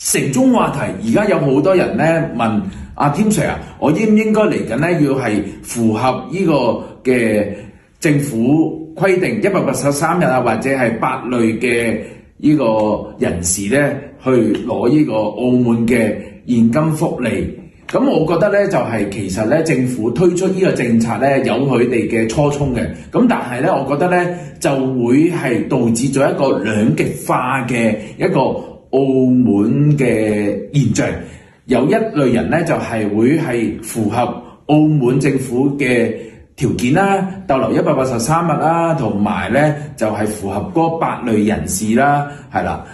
城中話題，而家有好多人咧問阿添 Sir 啊，我應唔應該嚟緊咧要係符合呢個嘅政府規定183日啊，或者係8類嘅呢個人士咧去攞呢個澳門嘅現金福利？咁我覺得咧就係其實咧政府推出呢個政策咧有佢哋嘅初衷嘅，咁但係咧我覺得咧就會係導致咗一個兩極化嘅一個澳門嘅現象。有一類人咧就係會係符合澳門政府嘅條件啦，逗留183日啦，同埋咧就係符合嗰8類人士啦，係啦，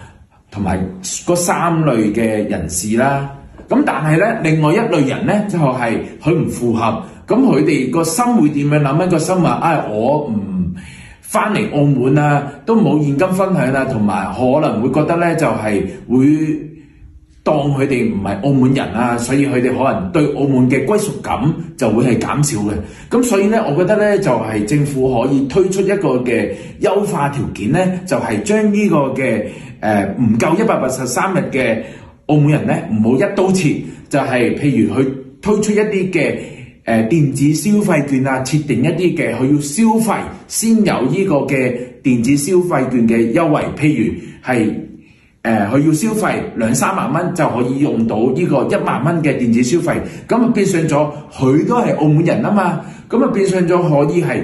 同埋嗰3類嘅人士啦。咁但係咧，另外一類人咧就係佢唔符合，咁佢哋個心會點樣諗咧？個心話我唔翻嚟澳門啊，都冇現金分享啦，同埋可能會覺得咧就係會當佢哋唔係澳門人啊，所以佢哋可能對澳門嘅歸屬感就會係減少嘅。咁所以咧，我覺得咧就係政府可以推出一個嘅優化條件咧，就係將呢個嘅唔夠183日嘅澳門人咧唔好一刀切，就係譬如佢推出一啲嘅電子消費券啊，設定一啲嘅佢要消費先有呢個嘅電子消費券嘅優惠，譬如係佢要消費2-3萬蚊就可以用到呢個1萬蚊嘅電子消費，咁啊變相咗佢都係澳門人啊嘛，咁啊變相咗可以係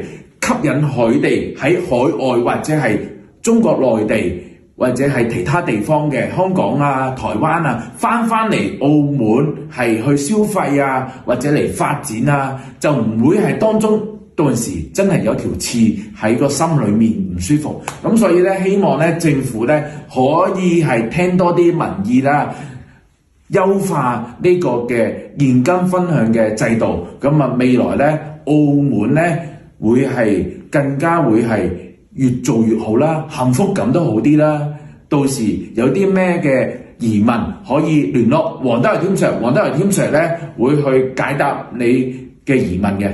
吸引佢哋喺海外或者係中國內地，或者係其他地方嘅香港啊、台灣啊，翻嚟澳門係去消費啊，或者嚟發展啊，就唔會係當中到陣時真係有條刺喺個心裏面唔舒服。咁所以咧，希望咧政府咧可以係聽多啲民意啦，優化呢個嘅現金分享嘅制度。咁啊，未來咧澳門咧會係更加會係越做越好啦，幸福感都好啲啦。到時有啲咩嘅疑問可以聯絡黃德維添 Sir， 黃德維添 Sir 咧會去解答你嘅疑問嘅。